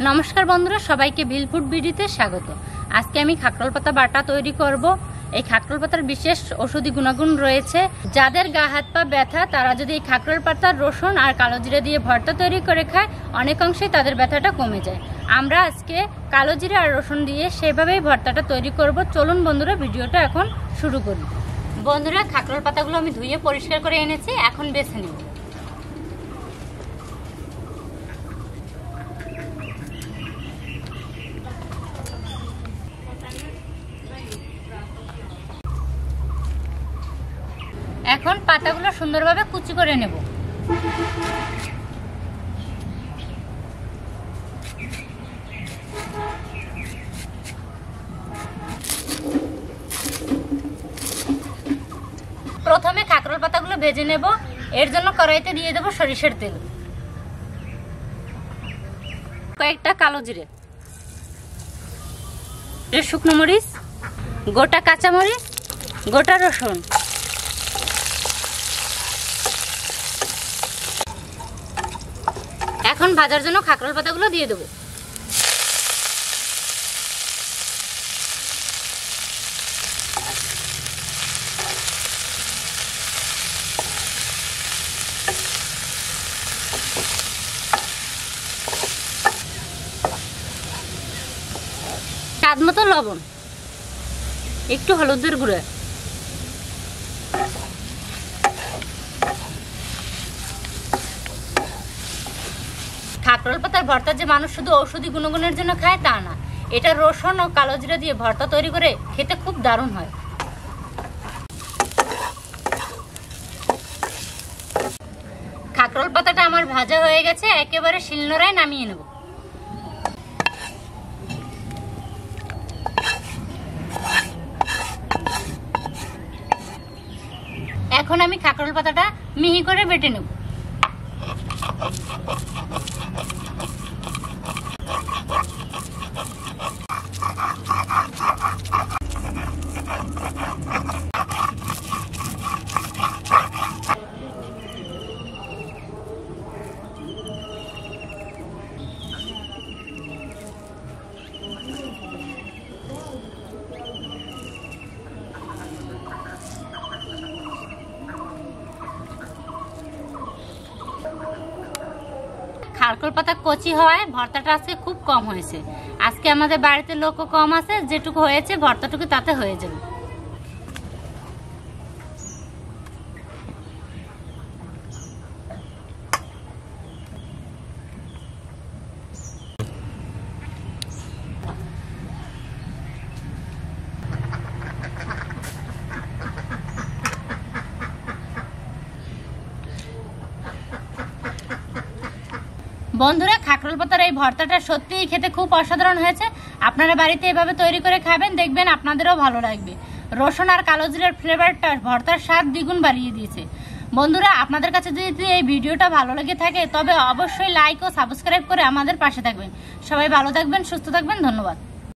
নমস্কার বন্ধুরা, সবাইকে ভিল ফুড ভিডিওতে স্বাগত। আজকে আমি খাকরোল পাতা বাটা তৈরি করব। এই খাকরোল পাতার বিশেষ ঔষধি গুণাগুণ রয়েছে। যাদের গা হাত পা ব্যথা তারা যদি এই খাকরোল পাতার রসুন আর কালো জিরা দিয়ে ভর্তা তৈরি করে খায়, অনেকাংশেই তাদের ব্যথাটা কমে যায়। আমরা আজকে কালো জিরা আর রসুন দিয়ে সেভাবেই ভর্তাটা তৈরি করব। চলুন বন্ধুরা, ভিডিওটা এখন শুরু করি। বন্ধুরা, খাকরোল পাতাগুলো আমি ধুয়ে পরিষ্কার করে এনেছি, এখন বেছে নেব। এখন পাতাগুলো সুন্দরভাবে কুচি করে নেব। প্রথমে খাকরোল পাতাগুলো ভেজে নেব। এর জন্য কড়াইতে দিয়ে দেব সরিষার তেল, কয়েকটা কালো জিরে, শুকনো মরিচ, গোটা কাঁচা মরিচ, গোটা রসুন। এখন ভাজার জন্য খাকরোল পাতাগুলো দিয়ে দেব। স্বাদ মতো লবণ, একটু হলুদের গুঁড়ো। খাকরোল পাতার ভর্তা যে মানুষ শুধু ঔষধি গুণগুণের জন্য খায় তা না, এটা রসুন ও কালো জিরা দিয়ে ভর্তা তৈরি করে খেতে খুব দারুণ হয়। খাকরোল পাতাটা আমার ভাজা হয়ে গেছে, একেবারে শিলনোড়ায় নামিয়ে নেব। এখন আমি খাকরোল পাতাটা মিহি করে বেটে নেব। খাকরোল পাতা কচি হওয়ায় ভর্তাটা আজকে খুব কম হয়েছে। আজকে আমাদের বাড়িতে লোকও কম আছে, যেটুকু হয়েছে ভর্তাটুকু তাতে হয়ে যাবে। বন্ধুরা, খাকরোল পাতার এই ভর্তাটা সত্যিই খেতে খুব অসাধারণ হয়েছে। আপনারা বাড়িতে এভাবে তৈরি করে খাবেন, দেখবেন আপনাদেরও ভালো লাগবে। রসুন আর কালো জিরার ফ্লেভারটা ভর্তার স্বাদ দ্বিগুণ বাড়িয়ে দিয়েছে। বন্ধুরা, আপনাদের কাছে যদি এই ভিডিওটা ভালো লেগে থাকে তবে অবশ্যই লাইক ও সাবস্ক্রাইব করে আমাদের পাশে থাকবেন। সবাই ভালো থাকবেন, সুস্থ থাকবেন। ধন্যবাদ।